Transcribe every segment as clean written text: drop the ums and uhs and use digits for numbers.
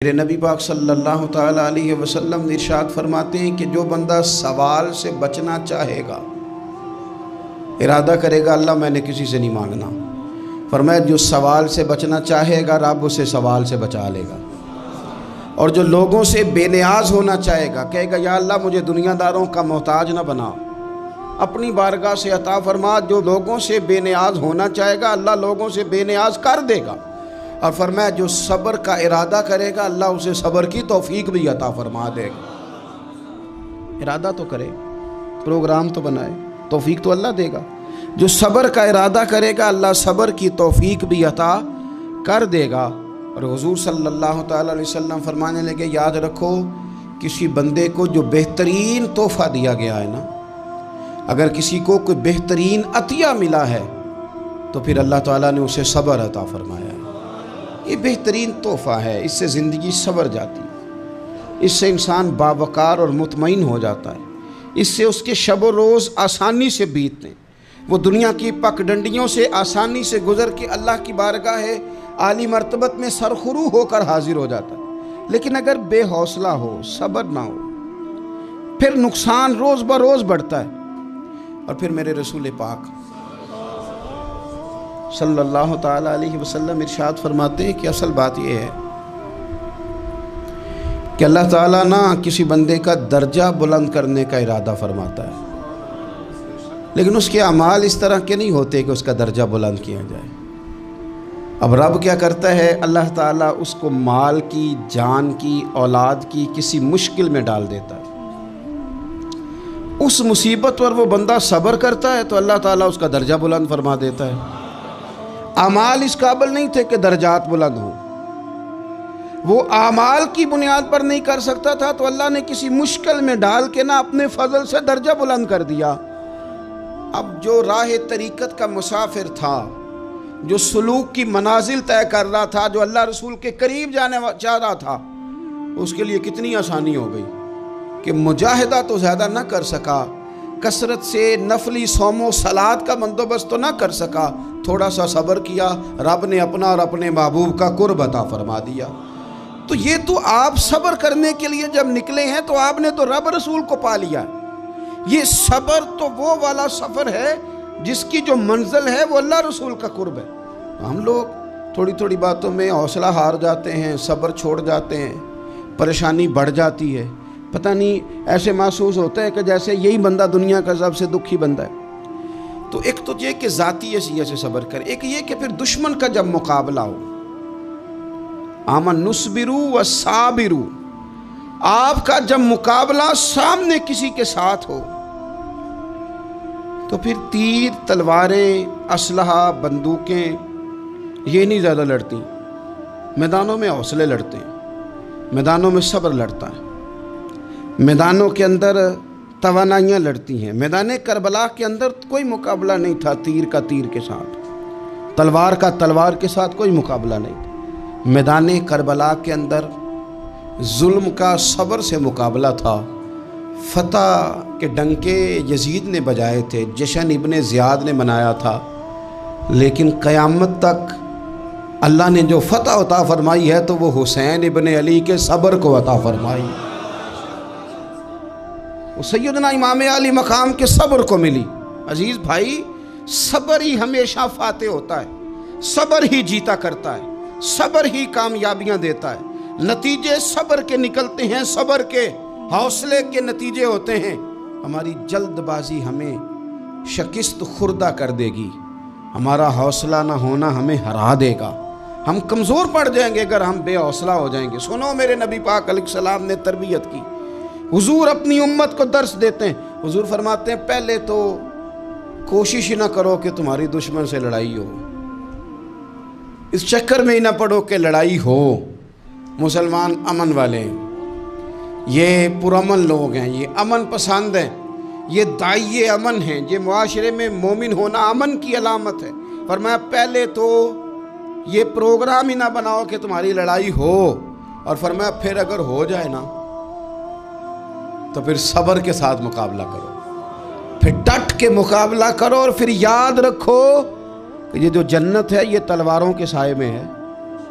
میرے نبی پاک صلی اللہ تعالیٰ علیہ وسلم ارشاد فرماتے ہیں کہ جو بندہ سوال سے بچنا چاہے گا، ارادہ کرے گا اللہ میں نے کسی سے نہیں مانگنا، فرمایا جو سوال سے بچنا چاہے گا رب اسے سوال سے بچا لے گا، اور جو لوگوں سے بے نیاز ہونا چاہے گا کہے گا یا اللہ مجھے دنیا داروں کا محتاج نہ بنا، اپنی بارگاہ سے عطا فرما۔ جو لوگوں سے بے نیاز ہونا چاہے گا اللہ لوگوں سے بے نیاز کر دے گا، اور فرمایا جو صبر کا ارادہ کرے گا اللہ اسے صبر کی توفیق بھی عطا فرما دے گا۔ ارادہ تو کرے، پروگرام تو بنائے، توفیق تو اللہ دے گا۔ جو صبر کا ارادہ کرے گا اللہ صبر کی توفیق بھی عطا کر دے گا۔ اور حضور صلی اللہ تعالیٰ علیہ وسلم فرمانے لگے یاد رکھو کسی بندے کو جو بہترین تحفہ دیا گیا ہے نا، اگر کسی کو کوئی بہترین عطیہ ملا ہے تو پھر اللہ تعالیٰ نے اسے صبر عطا فرمایا ہے۔ یہ بہترین تحفہ ہے، اس سے زندگی سنور جاتی ہے، اس سے انسان باوقار اور مطمئن ہو جاتا ہے، اس سے اس کے شب و روز آسانی سے بیتتے ہیں، وہ دنیا کی پک ڈنڈیوں سے آسانی سے گزر کے اللہ کی بارگاہ عالی مرتبت میں سرخرو ہو کر حاضر ہو جاتا ہے۔ لیکن اگر بے حوصلہ ہو، صبر نہ ہو، پھر نقصان روز بروز بڑھتا ہے۔ اور پھر میرے رسول پاک صلی اللہ تعالیٰ علیہ وسلم ارشاد فرماتے ہیں کہ اصل بات یہ ہے کہ اللہ تعالیٰ نہ کسی بندے کا درجہ بلند کرنے کا ارادہ فرماتا ہے، لیکن اس کے اعمال اس طرح کے نہیں ہوتے کہ اس کا درجہ بلند کیا جائے۔ اب رب کیا کرتا ہے، اللہ تعالیٰ اس کو مال کی، جان کی، اولاد کی کسی مشکل میں ڈال دیتا ہے، اس مصیبت پر وہ بندہ صبر کرتا ہے تو اللہ تعالیٰ اس کا درجہ بلند فرما دیتا ہے۔ اعمال اس قابل نہیں تھے کہ درجات بلند ہوں، وہ اعمال کی بنیاد پر نہیں کر سکتا تھا تو اللہ نے کسی مشکل میں ڈال کے نہ اپنے فضل سے درجہ بلند کر دیا۔ اب جو راہ طریقت کا مسافر تھا، جو سلوک کی منازل طے کر رہا تھا، جو اللہ رسول کے قریب جانے چاہ رہا تھا، اس کے لیے کتنی آسانی ہو گئی کہ مجاہدہ تو زیادہ نہ کر سکا، کثرت سے نفلی صوم و صلات کا بندوبست تو نہ کر سکا، تھوڑا سا صبر کیا، رب نے اپنا اور اپنے محبوب کا قرب عطا فرما دیا۔ تو یہ تو آپ صبر کرنے کے لیے جب نکلے ہیں تو آپ نے تو رب رسول کو پا لیا۔ یہ صبر تو وہ والا سفر ہے جس کی جو منزل ہے وہ اللہ رسول کا قرب ہے۔ ہم لوگ تھوڑی تھوڑی باتوں میں حوصلہ ہار جاتے ہیں، صبر چھوڑ جاتے ہیں، پریشانی بڑھ جاتی ہے، پتہ نہیں ایسے محسوس ہوتا ہے کہ جیسے یہی بندہ دنیا کا سب سے دکھی بندہ ہے۔ تو ایک تو یہ کہ ذاتی حیثیت سے صبر کرے، ایک یہ کہ پھر دشمن کا جب مقابلہ ہو، آمن نصبرو و صابرو، آپ کا جب مقابلہ سامنے کسی کے ساتھ ہو تو پھر تیر، تلواریں، اسلحہ، بندوقیں یہ نہیں زیادہ لڑتی، میدانوں میں حوصلے لڑتے ہیں، میدانوں میں صبر لڑتا ہے، میدانوں کے اندر توانائیاں لڑتی ہیں۔ میدان کربلا کے اندر کوئی مقابلہ نہیں تھا تیر کا تیر کے ساتھ، تلوار کا تلوار کے ساتھ کوئی مقابلہ نہیں تھا۔ میدان کربلا کے اندر ظلم کا صبر سے مقابلہ تھا، فتح کے ڈنکے یزید نے بجائے تھے، جشن ابن زیاد نے منایا تھا، لیکن قیامت تک اللہ نے جو فتح عطا فرمائی ہے تو وہ حسین ابن علی کے صبر کو عطا فرمائی، وہ سیدنا امام علی مقام کے صبر کو ملی۔ عزیز بھائی، صبر ہی ہمیشہ فاتح ہوتا ہے، صبر ہی جیتا کرتا ہے، صبر ہی کامیابیاں دیتا ہے، نتیجے صبر کے نکلتے ہیں، صبر کے حوصلے کے نتیجے ہوتے ہیں۔ ہماری جلد بازی ہمیں شکست خوردہ کر دے گی، ہمارا حوصلہ نہ ہونا ہمیں ہرا دے گا، ہم کمزور پڑ جائیں گے اگر ہم بے حوصلہ ہو جائیں گے۔ سنو میرے نبی پاک علیہ السلام نے تربیت کی، حضور اپنی امت کو درس دیتے ہیں، حضور فرماتے ہیں پہلے تو کوشش ہی نہ کرو کہ تمہاری دشمن سے لڑائی ہو، اس چکر میں ہی نہ پڑو کہ لڑائی ہو۔ مسلمان امن والے ہیں، یہ پرامن لوگ ہیں، یہ امن پسند ہیں، یہ داعی امن ہیں، یہ معاشرے میں مومن ہونا امن کی علامت ہے۔ فرمایا پہلے تو یہ پروگرام ہی نہ بناؤ کہ تمہاری لڑائی ہو، اور فرمایا پھر اگر ہو جائے نا تو پھر صبر کے ساتھ مقابلہ کرو، پھر ڈٹ کے مقابلہ کرو، اور پھر یاد رکھو کہ یہ جو جنت ہے یہ تلواروں کے سائے میں ہے،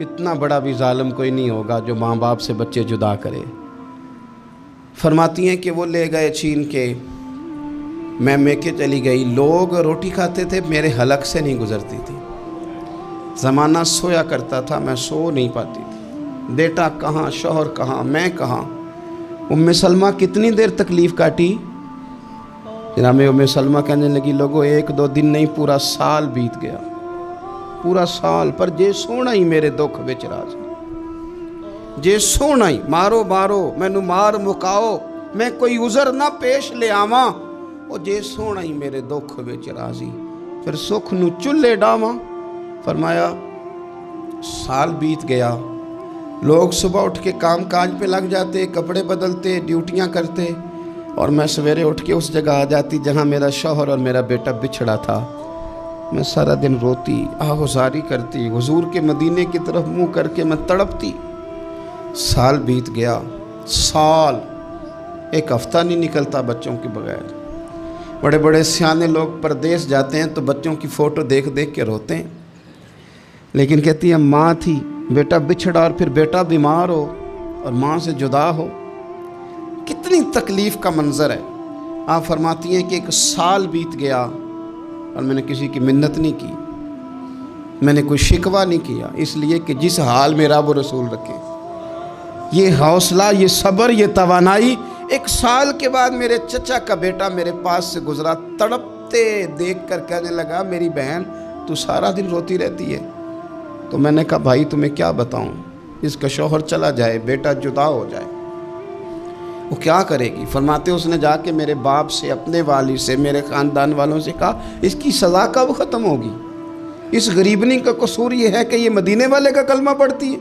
اتنا بڑا بھی ظالم کوئی نہیں ہوگا جو ماں باپ سے بچے جدا کرے۔ فرماتی ہیں کہ وہ لے گئے چھین کے، میں کے چلی گئی، لوگ روٹی کھاتے تھے، میرے حلق سے نہیں گزرتی تھی۔ زمانہ سویا کرتا تھا، میں سو نہیں پاتی تھی۔ بیٹا کہاں، شوہر کہاں، میں کہاں۔ ام سلمہ کتنی دیر تکلیف کاٹی؟ جناب ام سلمہ کہنے لگی لوگوں 1-2 دن نہیں، پورا سال بیت گیا، پورا سال، پر جے سونا ہی میرے دکھ وچ راضی، جے سونا ہی مارو مینو مار مکاؤ، میں کوئی عذر نہ پیش لے آواں، او جے سونا ہی میرے دکھ وچ راضی، پھر سکھ نو چلے ڈاواں۔ فرمایا سال بیت گیا، لوگ صبح اٹھ کے کام کاج پہ لگ جاتے، کپڑے بدلتے، ڈیوٹیاں کرتے، اور میں سویرے اٹھ کے اس جگہ آ جاتی جہاں میرا شوہر اور میرا بیٹا بچھڑا تھا۔ میں سارا دن روتی، آہوزاری کرتی، حضور کے مدینے کی طرف منہ کر کے میں تڑپتی۔ سال بیت گیا، سال، ایک ہفتہ نہیں نکلتا بچوں کے بغیر۔ بڑے بڑے سیانے لوگ پردیس جاتے ہیں تو بچوں کی فوٹو دیکھ دیکھ کے روتے ہیں، لیکن کہتی ہیں ماں تھی، بیٹا بچھڑا اور پھر بیٹا بیمار ہو اور ماں سے جدا ہو، کتنی تکلیف کا منظر ہے۔ آپ فرماتی ہیں کہ 1 سال بیت گیا اور میں نے کسی کی منت نہیں کی، میں نے کوئی شکوہ نہیں کیا، اس لیے کہ جس حال میں رب و رسول رکھے، یہ حوصلہ، یہ صبر، یہ توانائی۔ 1 سال کے بعد میرے چچا کا بیٹا میرے پاس سے گزرا، تڑپتے دیکھ کر کہنے لگا میری بہن تو سارا دن روتی رہتی ہے۔ تو میں نے کہا بھائی تمہیں کیا بتاؤں، اس کا شوہر چلا جائے، بیٹا جدا ہو جائے، وہ کیا کرے گی؟ فرماتے اس نے جا کے میرے باپ سے، اپنے والد سے، میرے خاندان والوں سے کہا اس کی سزا کب ختم ہوگی؟ اس غریبنی کا قصور یہ ہے کہ یہ مدینے والے کا کلمہ پڑھتی ہے،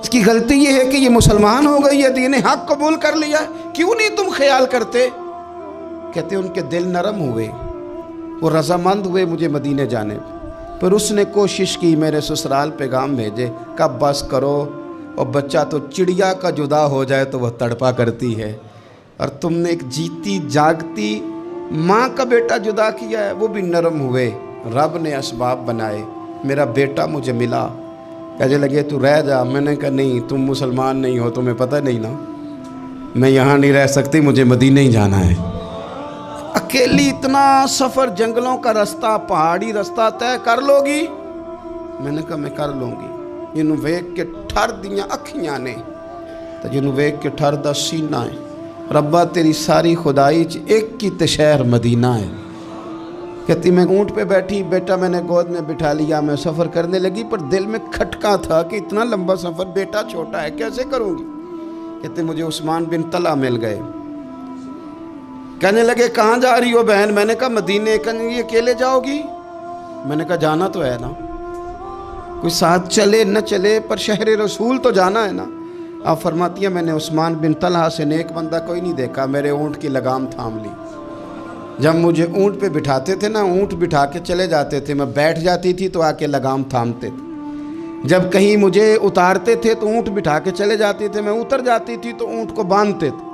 اس کی غلطی یہ ہے کہ یہ مسلمان ہو گئی ہے، دین حق قبول کر لیا ہے، کیوں نہیں تم خیال کرتے؟ کہتے ان کے دل نرم ہوئے، وہ رضامند ہوئے مجھے مدینے جانے۔ پھر اس نے کوشش کی، میرے سسرال پیغام بھیجے، کب بس کرو، اور بچہ تو چڑیا کا جدا ہو جائے تو وہ تڑپا کرتی ہے، اور تم نے ایک جیتی جاگتی ماں کا بیٹا جدا کیا ہے۔ وہ بھی نرم ہوئے، رب نے اسباب بنائے، میرا بیٹا مجھے ملا۔ کہنے لگے تو رہ جا، میں نے کہا نہیں، تم مسلمان نہیں ہو، تمہیں پتہ نہیں نا، میں یہاں نہیں رہ سکتی، مجھے مدینے ہی جانا ہے۔ اکیلی اتنا سفر، جنگلوں کا رستہ، پہاڑی رستہ طے کر لو گی؟ میں نے کہا میں کر لوں گی۔ جنوں ویکھ کے ٹھر دیاں اکھیاں نے تے جنوں ویکھ کے ٹھر دا سینہ ہے، ربا تیری ساری خدائی چ ایک کی تے شہر مدینہ ہے۔ کہتی میں اونٹ پہ بیٹھی، بیٹا میں نے گود میں بٹھا لیا، میں سفر کرنے لگی، پر دل میں کھٹکا تھا کہ اتنا لمبا سفر، بیٹا چھوٹا ہے، کیسے کروں گی؟ کہتے مجھے عثمان بن طلحہ مل گئے، کہنے لگے کہاں جا رہی ہو بہن؟ میں نے کہا مدینے۔ کہنے لگے اکیلے جاؤ گی؟ میں نے کہا جانا تو ہے نا، کوئی ساتھ چلے نہ چلے پر شہر رسول تو جانا ہے نا۔ آپ فرماتی ہیں میں نے عثمان بن طلحہ سے نیک بندہ کوئی نہیں دیکھا، میرے اونٹ کی لگام تھام لی۔ جب مجھے اونٹ پہ بٹھاتے تھے نا، اونٹ بٹھا کے چلے جاتے تھے، میں بیٹھ جاتی تھی تو آ کے لگام تھامتے تھے۔ جب کہیں مجھے اتارتے تھے تو اونٹ بٹھا کے چلے جاتے تھے، میں اتر جاتی تھی تو اونٹ کو باندھتے تھے۔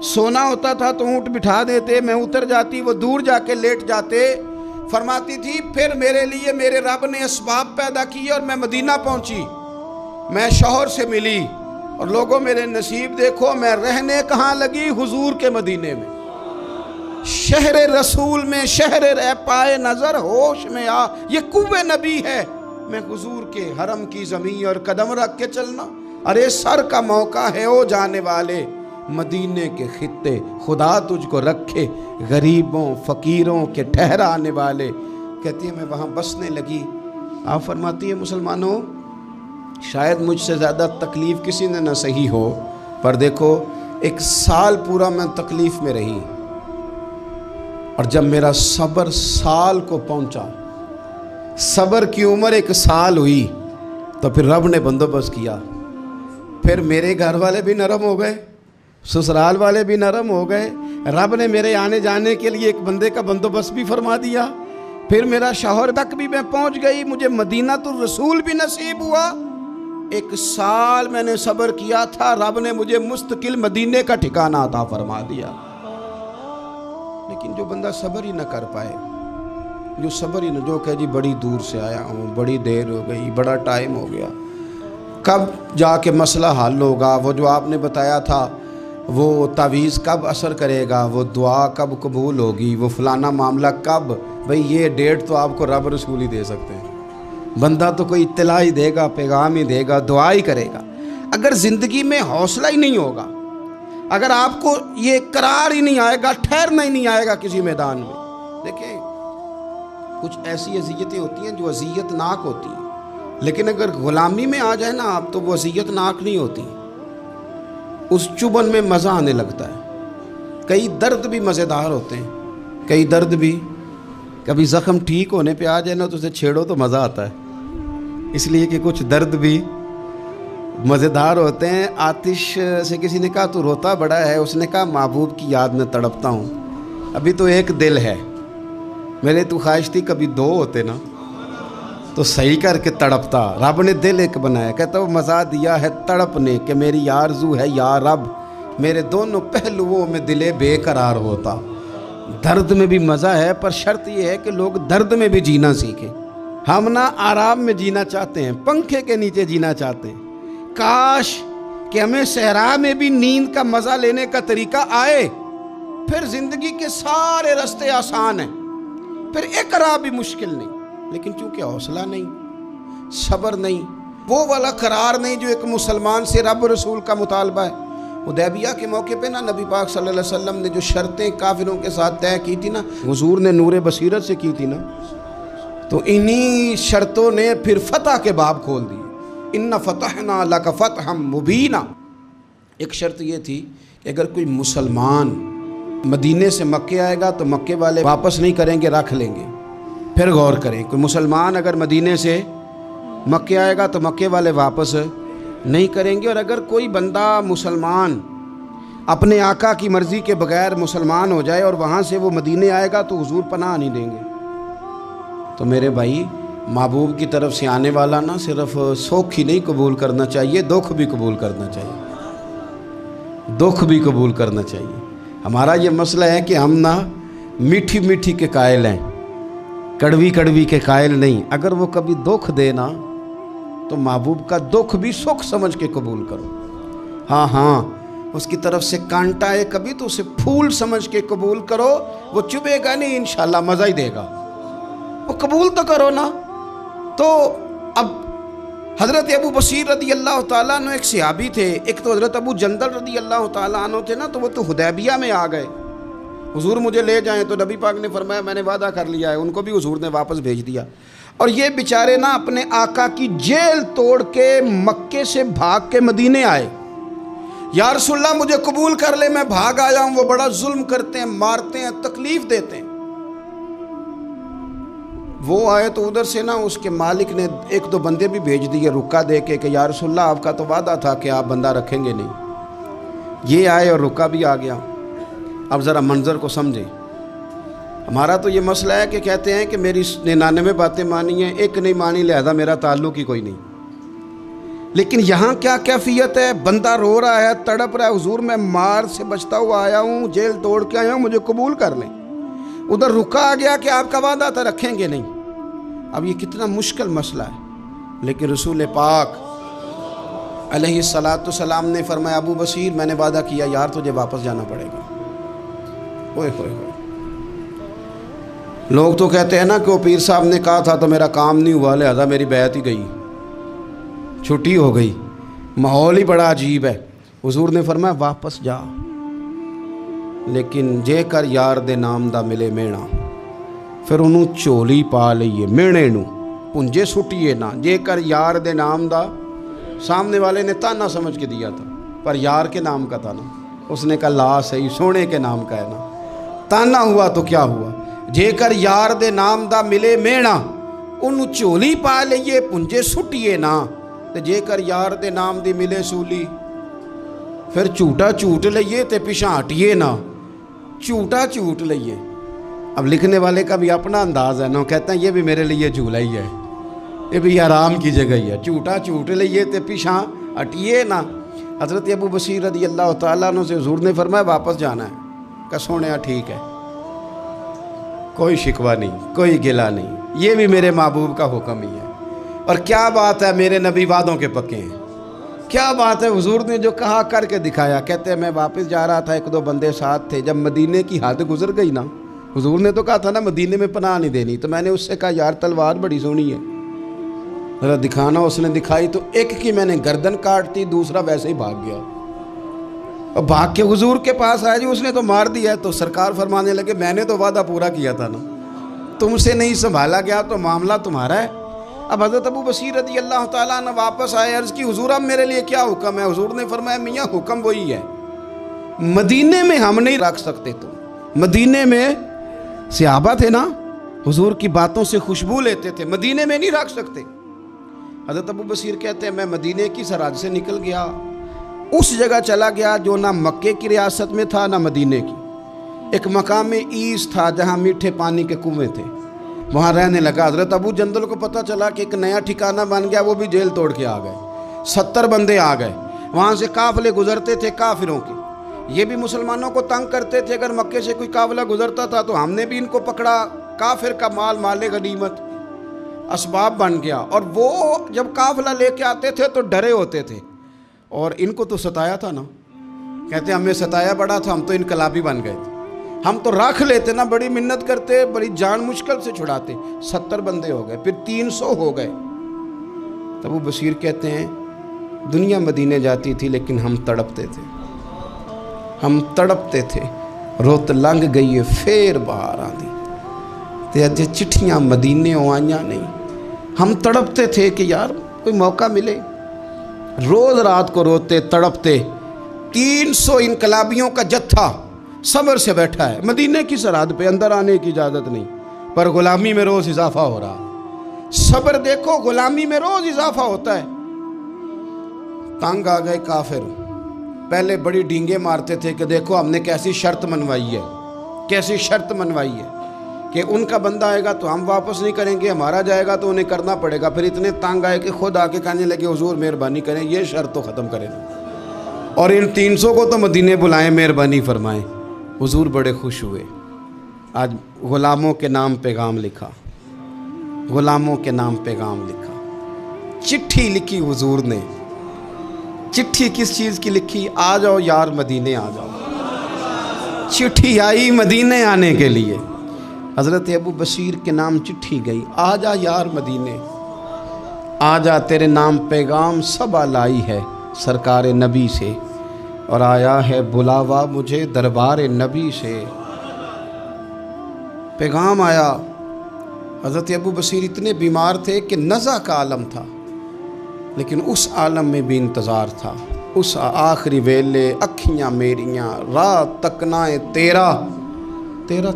سونا ہوتا تھا تو اونٹ بٹھا دیتے، میں اتر جاتی، وہ دور جا کے لیٹ جاتے۔ فرماتی تھی پھر میرے لیے میرے رب نے اسباب پیدا کیے اور میں مدینہ پہنچی، میں شوہر سے ملی، اور لوگوں میرے نصیب دیکھو، میں رہنے کہاں لگی؟ حضور کے مدینے میں، شہر رسول میں، شہر رہ پائے نظر ہوش میں آ، یہ کوہ نبی ہے، میں حضور کے حرم کی زمین اور قدم رکھ کے چلنا۔ ارے سر کا موقع ہے او جانے والے، مدینے کے خطے خدا تجھ کو رکھے، غریبوں فقیروں کے ٹھہرانے والے۔ کہتی ہے میں وہاں بسنے لگی۔ آپ فرماتی ہیں مسلمانوں، شاید مجھ سے زیادہ تکلیف کسی نے نہ سہی ہو، پر دیکھو 1 سال پورا میں تکلیف میں رہی، اور جب میرا صبر سال کو پہنچا، صبر کی عمر 1 سال ہوئی، تو پھر رب نے بندوبست کیا، پھر میرے گھر والے بھی نرم ہو گئے، سسرال والے بھی نرم ہو گئے، رب نے میرے آنے جانے کے لیے ایک بندے کا بندوبست بھی فرما دیا، پھر میرا شوہر تک بھی میں پہنچ گئی، مجھے مدینہ الرسول بھی نصیب ہوا۔ 1 سال میں نے صبر کیا تھا، رب نے مجھے مستقل مدینے کا ٹھکانہ عطا فرما دیا۔ لیکن جو بندہ صبر ہی نہ کر پائے، جو صبر ہی نہ، جو کہ جی بڑی دور سے آیا ہوں، بڑی دیر ہو گئی، بڑا ٹائم ہو گیا، کب جا کے مسئلہ حل ہوگا، وہ جو آپ نے بتایا تھا وہ تعویذ کب اثر کرے گا، وہ دعا کب قبول ہوگی، وہ فلانا معاملہ کب، بھئی یہ ڈیٹ تو آپ کو رب رسول ہی دے سکتے ہیں، بندہ تو کوئی اطلاع ہی دے گا، پیغام ہی دے گا، دعا ہی کرے گا۔ اگر زندگی میں حوصلہ ہی نہیں ہوگا، اگر آپ کو یہ قرار ہی نہیں آئے گا، ٹھہرنا ہی نہیں آئے گا کسی میدان میں۔ دیکھیں کچھ ایسی اذیتیں ہوتی ہیں جو اذیت ناک ہوتی ہیں، لیکن اگر غلامی میں آ جائے نا آپ تو وہ اذیت ناک نہیں ہوتی، اس چبن میں مزہ آنے لگتا ہے۔ کئی درد بھی مزیدار ہوتے ہیں، کئی درد بھی، کبھی زخم ٹھیک ہونے پہ آ جائے نا تو اسے چھیڑو تو مزہ آتا ہے، اس لیے کہ کچھ درد بھی مزیدار ہوتے ہیں۔ آتش سے کسی نے کہا تو روتا بڑا ہے، اس نے کہا محبوب کی یاد میں تڑپتا ہوں، ابھی تو ایک دل ہے، میرے تو خواہش تھی کبھی دو ہوتے نا تو صحیح کر کے تڑپتا۔ رب نے دل ایک بنایا، کہتا وہ مزہ دیا ہے تڑپ نے کہ میری آرزو ہے یا رب میرے دونوں پہلوؤں میں دل بے قرار ہوتا۔ درد میں بھی مزہ ہے، پر شرط یہ ہے کہ لوگ درد میں بھی جینا سیکھیں۔ ہم نہ آرام میں جینا چاہتے ہیں، پنکھے کے نیچے جینا چاہتے ہیں۔ کاش کہ ہمیں صحرا میں بھی نیند کا مزہ لینے کا طریقہ آئے، پھر زندگی کے سارے راستے آسان ہیں، پھر اقرا بھی مشکل نہیں۔ لیکن چونکہ حوصلہ نہیں، صبر نہیں، وہ والا قرار نہیں جو ایک مسلمان سے رب رسول کا مطالبہ ہے۔ حدیبیہ کے موقع پہ نا نبی پاک صلی اللہ علیہ وسلم نے جو شرطیں کافروں کے ساتھ طے کی تھی نا، حضور نے نور بصیرت سے کی تھی نا، تو انہی شرطوں نے پھر فتح کے باب کھول دیے۔ ان فتحنا لک فتحا مبینا۔ ایک شرط یہ تھی کہ اگر کوئی مسلمان مدینے سے مکے آئے گا تو مکے والے واپس نہیں کریں گے، رکھ لیں گے۔ پھر غور کریں، کوئی مسلمان اگر مدینے سے مکے آئے گا تو مکے والے واپس نہیں کریں گے، اور اگر کوئی بندہ مسلمان اپنے آقا کی مرضی کے بغیر مسلمان ہو جائے اور وہاں سے وہ مدینے آئے گا تو حضور پناہ نہیں دیں گے۔ تو میرے بھائی، محبوب کی طرف سے آنے والا نہ صرف سوکھ ہی نہیں قبول کرنا چاہیے، دکھ بھی قبول کرنا چاہیے، دکھ بھی قبول کرنا چاہیے۔ ہمارا یہ مسئلہ ہے کہ ہم نہ میٹھی میٹھی کے قائل ہیں، کڑوی کڑوی کے قائل نہیں۔ اگر وہ کبھی دکھ دے نا تو محبوب کا دکھ بھی سکھ سمجھ کے قبول کرو۔ ہاں اس کی طرف سے کانٹا ہے کبھی تو اسے پھول سمجھ کے قبول کرو، وہ چبھے گا نہیں، انشاءاللہ مزہ ہی دے گا، وہ قبول تو کرو نا۔ تو اب حضرت ابو بصیر رضی اللہ تعالیٰ عنہ ایک صحابی تھے، ایک تو حضرت ابو جندل رضی اللہ تعالیٰ عنہ تھے نا، تو وہ تو حدیبیہ میں آ گئے، حضور مجھے لے جائیں، تو نبی پاک نے فرمایا میں نے وعدہ کر لیا ہے، ان کو بھی حضور نے واپس بھیج دیا۔ اور یہ بیچارے نا اپنے آقا کی جیل توڑ کے مکے سے بھاگ کے مدینے آئے، یا رسول اللہ مجھے قبول کر لے، میں بھاگ آیا ہوں، وہ بڑا ظلم کرتے ہیں، مارتے ہیں، تکلیف دیتے ہیں۔ وہ آئے تو ادھر سے نا اس کے مالک نے ایک دو بندے بھی بھیج دیے رکا دے کے کہ یا رسول اللہ آپ کا تو وعدہ تھا کہ آپ بندہ رکھیں گے نہیں۔ یہ آئے اور رکا بھی آ گیا۔ اب ذرا منظر کو سمجھیں۔ ہمارا تو یہ مسئلہ ہے کہ کہتے ہیں کہ میری 99 باتیں مانی ہیں، ایک نہیں مانی، لہذا میرا تعلق ہی کوئی نہیں۔ لیکن یہاں کیا کیفیت ہے؟ بندہ رو رہا ہے، تڑپ رہا ہے، حضور میں مار سے بچتا ہوا آیا ہوں، جیل توڑ کے آیا ہوں، مجھے قبول کر لیں۔ ادھر رکا آ گیا کہ آپ کا وعدہ تھا رکھیں گے نہیں۔ اب یہ کتنا مشکل مسئلہ ہے، لیکن رسول پاک علیہ السلام نے فرمایا ابو بصیر میں نے وعدہ کیا یار تجھے واپس جانا پڑے گا۔ اوئے ہوئے ہوئے، لوگ تو کہتے ہیں نا کہ وہ پیر صاحب نے کہا تھا تو میرا کام نہیں ہوا، لہذا میری بیعت ہی گئی، چھٹی ہو گئی، ماحول ہی بڑا عجیب ہے۔ حضور نے فرمایا واپس جا، لیکن جے کر یار دے نام دا ملے مینا، پھر انہوں چولی پا لئیے، مینے نو پنجے سٹیے نا، جے کر یار دے نام دا، سامنے والے نے تانا سمجھ کے دیا تھا پر یار کے نام کا تھا نا، اس نے کہا لا صحیح سونے کے نام کا ہے نا، تانا ہوا تو کیا ہوا، جے کر یار دے نام دا ملے مینا، انہوں چولی پا لئیے پنجے سٹیے نا، تے جے کر یار دے نام دی ملے سولی، پھر چوٹا چوٹ لئیے تے پیچھے ہٹیے نا، چوٹا چوٹ لئیے۔ اب لکھنے والے کا بھی اپنا انداز ہے نا، کہتے ہیں یہ بھی میرے لیے جھولا ہی ہے، یہ بھی آرام کی جگہ ہی ہے، چوٹا چوٹ لئیے تے پیچھے ہٹیے نا۔ حضرت ابو بصیر رضی اللہ تعالیٰ عنہ سے حضور نے فرمایا واپس جانا ہے، کہ سونیا ٹھیک ہے، کوئی شکوہ نہیں، کوئی گلہ نہیں، یہ بھی میرے محبوب کا حکم ہی ہے۔ اور کیا بات ہے، میرے نبی وعدوں کے پکے ہیں، کیا بات ہے، حضور نے جو کہا کر کے دکھایا. کہتے ہیں میں واپس جا رہا تھا، ایک دو بندے ساتھ تھے. جب مدینے کی حد گزر گئی نا، حضور نے تو کہا تھا نا مدینے میں پناہ نہیں دینی، تو میں نے اس سے کہا یار تلوار بڑی سونی ہے، ذرا دکھانا. اس نے دکھائی تو ایک کی میں نے گردن کاٹ دی، دوسرا ویسے ہی بھاگ گیا. اور بھاگ کے حضور کے پاس آیا، جی اس نے تو مار دیا. تو سرکار فرمانے لگے میں نے تو وعدہ پورا کیا تھا نا، تم سے نہیں سنبھالا گیا تو معاملہ تمہارا ہے. اب حضرت ابو بصیر رضی اللہ تعالیٰ عنہ واپس آئے، عرض کی حضور اب میرے لیے کیا حکم ہے؟ حضور نے فرمایا میاں حکم وہی ہے، مدینے میں ہم نہیں رکھ سکتے. تم مدینے میں صحابہ تھے نا، حضور کی باتوں سے خوشبو لیتے تھے، مدینے میں نہیں رکھ سکتے. حضرت ابو بصیر کہتے ہیں میں مدینے کی سرحد سے نکل گیا، اس جگہ چلا گیا جو نہ مکے کی ریاست میں تھا نہ مدینے کی. ایک مقام ایس تھا جہاں میٹھے پانی کے کنویں تھے، وہاں رہنے لگا. حضرت ابو جندل کو پتہ چلا کہ ایک نیا ٹھکانہ بن گیا، وہ بھی جیل توڑ کے آ گئے. 70 بندے آ گئے. وہاں سے قافلے گزرتے تھے کافروں کے، یہ بھی مسلمانوں کو تنگ کرتے تھے. اگر مکے سے کوئی قافلہ گزرتا تھا تو ہم نے بھی ان کو پکڑا. کافر کا مال مال غنیمت اسباب بن گیا. اور وہ جب قافلہ لے کے آتے تھے تو ڈرے ہوتے تھے، اور ان کو تو ستایا تھا نا. کہتے ہیں ہمیں ستایا بڑا تھا، ہم تو انقلابی بن گئے تھے. ہم تو رکھ لیتے نا، بڑی منت کرتے، بڑی جان مشکل سے چھڑاتے. 70 بندے ہو گئے، پھر 300 ہو گئے. تب وہ بصیر کہتے ہیں دنیا مدینے جاتی تھی لیکن ہم تڑپتے تھے، ہم تڑپتے تھے. روت لنگ گئی ہے پھر باہر آندی تے اج چٹھیاں مدینے آئیاں نہیں. ہم تڑپتے تھے کہ یار کوئی موقع ملے. روز رات کو روتے تڑپتے. 300 انقلابیوں کا جتھا صبر سے بیٹھا ہے مدینے کی سرحد پہ، اندر آنے کی اجازت نہیں، پر غلامی میں روز اضافہ ہو رہا. صبر دیکھو، غلامی میں روز اضافہ ہوتا ہے. تنگ آ گئے کافر. پہلے بڑی ڈینگیں مارتے تھے کہ دیکھو ہم نے کیسی شرط منوائی ہے، کیسی شرط منوائی ہے کہ ان کا بندہ آئے گا تو ہم واپس نہیں کریں گے، ہمارا جائے گا تو انہیں کرنا پڑے گا. پھر اتنے تنگ آئے کہ خود آ کے کہنے لگے حضور مہربانی کریں یہ شرط تو ختم کریں، اور ان 300 کو تو مدینے بلائیں، مہربانی فرمائیں. حضور بڑے خوش ہوئے. آج غلاموں کے نام پیغام لکھا، غلاموں کے نام پیغام لکھا. چٹھی لکھی حضور نے. چٹھی کس چیز کی لکھی؟ آ جاؤ یار مدینے آ جاؤ. چٹھی آئی مدینے آنے کے لیے. حضرت ابو بصیر کے نام چٹھی گئی، آ جا یار مدینے، آ جا تیرے نام پیغام سب لائی ہے سرکار نبی سے، اور آیا ہے بلاوا مجھے دربار نبی سے. پیغام آیا. حضرت ابو بصیر اتنے بیمار تھے کہ نزع کا عالم تھا، لیکن اس عالم میں بھی انتظار تھا. اس آخری ویلے اکھیاں میریاں رات تکنائیں تیرا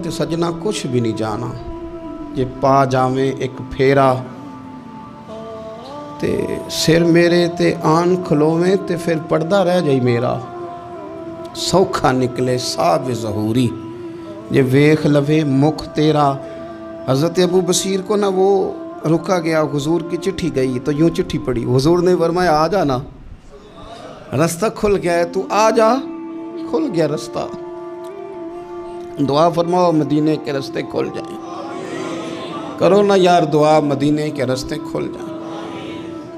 تے سجنا کچھ بھی نہیں جانا، یہ پا جاویں ایک پھیرا تے سر میرے تے آن کھلوویں تے پھر پردہ رہ جائی میرا. سوکھا نکلے صاحب ظہوری یہ ویخ لوے مکھ تیرا. حضرت ابو بصیر کو نا وہ رکا گیا. حضور کی چٹھی گئی تو یوں چٹھی پڑھی. حضور نے فرمایا آ جا نا، رستہ کھل گیا ہے، تو آ جا، کھل گیا رستہ. دعا فرماؤ مدینے کے رستے کھل جائیں. کرو نا یار دعا مدینے کے رستے کھل جائیں.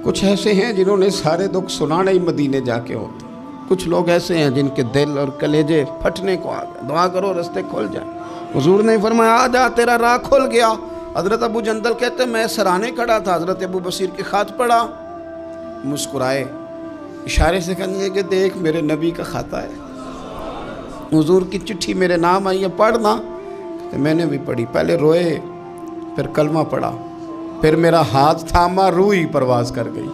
کچھ ایسے ہیں جنہوں نے سارے دکھ سنانے ہی مدینے جا کے ہوتے. کچھ لوگ ایسے ہیں جن کے دل اور کلیجے پھٹنے کو آ گئے. دعا کرو رستے کھل جائیں. حضور نے فرمایا آ جا تیرا راہ کھل گیا. حضرت ابو جندل کہتے ہیں میں سرانے کھڑا تھا، حضرت ابو بصیر کے خط پڑھا، مسکرائے، اشارے سے کہنے کہ دیکھ میرے نبی کا خط ہے، حضور کی چٹھی میرے نام آئی ہے پڑھنا. تو میں نے بھی پڑھی. پہلے روئے، پھر کلمہ پڑھا، پھر میرا ہاتھ تھاما، روح ہی پرواز کر گئی.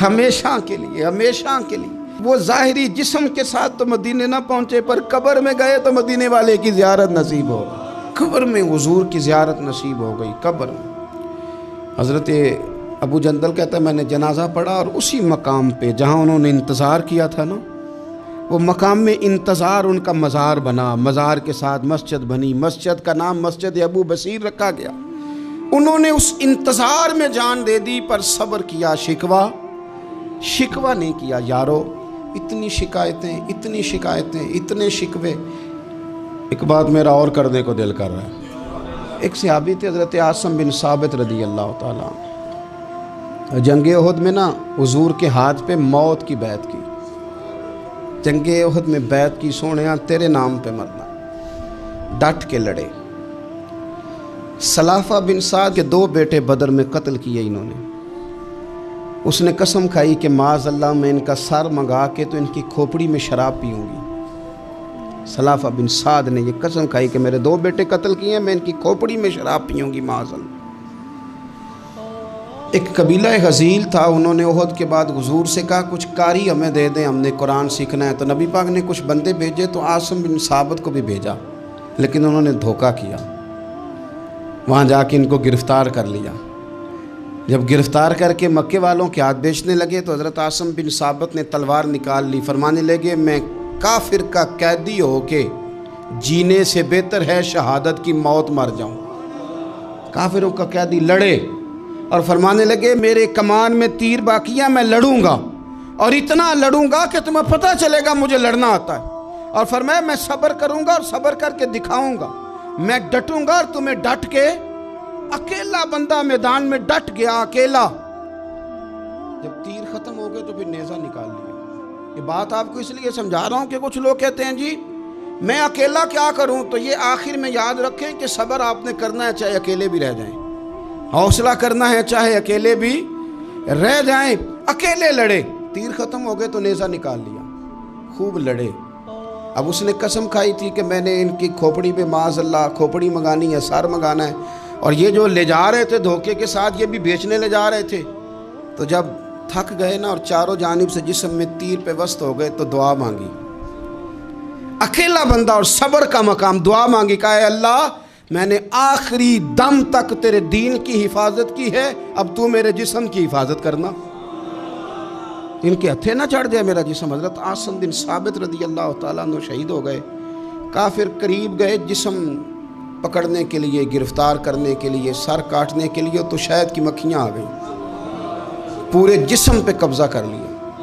ہمیشہ کے لیے، ہمیشہ کے لیے. وہ ظاہری جسم کے ساتھ تو مدینے نہ پہنچے، پر قبر میں گئے تو مدینے والے کی زیارت نصیب ہو گئی. قبر میں حضور کی زیارت نصیب ہو گئی. قبر میں حضرت ابو جندل کہتا ہے میں نے جنازہ پڑھا، اور اسی مقام پہ جہاں انہوں نے انتظار کیا تھا نا، وہ مقام میں انتظار ان کا مزار بنا. مزار کے ساتھ مسجد بنی. مسجد کا نام مسجد ابو بصیر رکھا گیا. انہوں نے اس انتظار میں جان دے دی، پر صبر کیا. شکوہ نہیں کیا. یارو اتنی شکایتیں، اتنی شکایتیں، اتنے شکوے. ایک بات میرا اور کرنے کو دل کر رہا ہے. ایک صحابی تھے حضرت عاصم بن ثابت رضی اللہ تعالیٰ. جنگ احد میں نا حضور کے ہاتھ پہ موت کی بیعت کی. جنگ احد میں بیعت کی, سونیا تیرے نام پہ مرنا, ڈٹ کے لڑے. سلافہ بن سعد کے 2 بیٹے بدر میں قتل کیے انہوں نے. اس نے قسم کھائی کہ معاذ اللہ میں ان کا سر منگا کے تو ان کی کھوپڑی میں شراب پیوں گی. سلافہ بن سعد نے یہ قسم کھائی کہ میرے 2 بیٹے قتل کیے ہیں, میں ان کی کھوپڑی میں شراب پیوں گی معاذ اللہ. ایک قبیلہ غزیل تھا, انہوں نے احد کے بعد حضور سے کہا کچھ قاری ہمیں دے دیں, ہم نے قرآن سیکھنا ہے. تو نبی پاک نے کچھ بندے بھیجے, تو عاصم بن ثابت کو بھی بھیجا, لیکن انہوں نے دھوکہ کیا. وہاں جا کے ان کو گرفتار کر لیا. جب گرفتار کر کے مکے والوں کے ہاتھ بیچنے لگے تو حضرت عاصم بن ثابت نے تلوار نکال لی. فرمانے لگے میں کافر کا قیدی ہو کے جینے سے بہتر ہے شہادت کی موت مر جاؤں. کافروں کا قیدی لڑے اور فرمانے لگے میرے کمان میں تیر باقی ہے, میں لڑوں گا اور اتنا لڑوں گا کہ تمہیں پتہ چلے گا مجھے لڑنا آتا ہے. اور فرمایا میں صبر کروں گا اور صبر کر کے دکھاؤں گا, میں ڈٹوں گا اور تمہیں ڈٹ کے. اکیلا بندہ میدان میں ڈٹ گیا, اکیلا. جب تیر ختم ہو گئے تو پھر نیزہ نکال لیا. یہ بات آپ کو اس لیے سمجھا رہا ہوں کہ کچھ لوگ کہتے ہیں جی میں اکیلا کیا کروں. تو یہ آخر میں یاد رکھیں کہ صبر آپ نے کرنا ہے چاہے اکیلے بھی رہ جائیں, حوصلہ کرنا ہے چاہے اکیلے بھی رہ جائیں. اکیلے لڑے, تیر ختم ہو گئے تو نیزہ نکال لیا, خوب لڑے. اب اس نے قسم کھائی تھی کہ میں نے ان کی کھوپڑی پہ معاذ اللہ کھوپڑی منگانی ہے, سر منگانا ہے. اور یہ جو لے جا رہے تھے دھوکے کے ساتھ, یہ بھی بیچنے لے جا رہے تھے. تو جب تھک گئے نا اور چاروں جانب سے جسم میں تیر پہ وسط ہو گئے تو دعا مانگی. اکیلا بندہ اور صبر کا مقام, دعا مانگی, کہا اے اللہ میں نے آخری دم تک تیرے دین کی حفاظت کی ہے, اب تو میرے جسم کی حفاظت کرنا. ان کے ہتھے نہ چڑھ جائے میرا جسم. حضرت عاصم بن ثابت رضی اللہ تعالیٰ عنہ شہید ہو گئے. کافر قریب گئے جسم پکڑنے کے لیے, گرفتار کرنے کے لیے, سر کاٹنے کے لیے, تو شہد کی مکھیاں آ گئیں, پورے جسم پہ قبضہ کر لیا.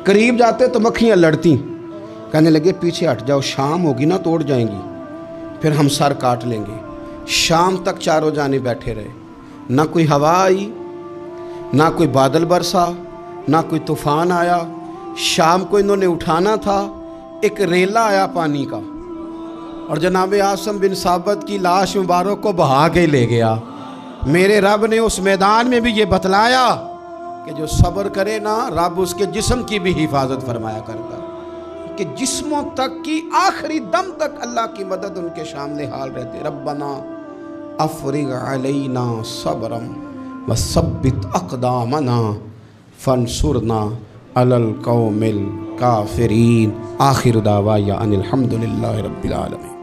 قریب جاتے تو مکھیاں لڑتی, کہنے لگے پیچھے ہٹ جاؤ, شام ہوگی نا توڑ جائیں گی, پھر ہم سر کاٹ لیں گے. شام تک چاروں جانے بیٹھے رہے, نہ کوئی ہوا آئی, نہ کوئی بادل برسا, نہ کوئی طوفان آیا. شام کو انہوں نے اٹھانا تھا, ایک ریلا آیا پانی کا, اور جناب عاصم بن ثابت کی لاش مبارک کو بہا کے لے گیا. میرے رب نے اس میدان میں بھی یہ بتلایا کہ جو صبر کرے نا رب اس کے جسم کی بھی حفاظت فرمایا کرتا, کہ جسموں تک کی آخری دم تک اللہ کی مدد ان کے سامنے حال رہتے. ربنا افرغ علینا صبرا وثبت اقدامنا فانصرنا علی القوم الکافرین. آخر دعوایا ان الحمد للہ رب العالمین.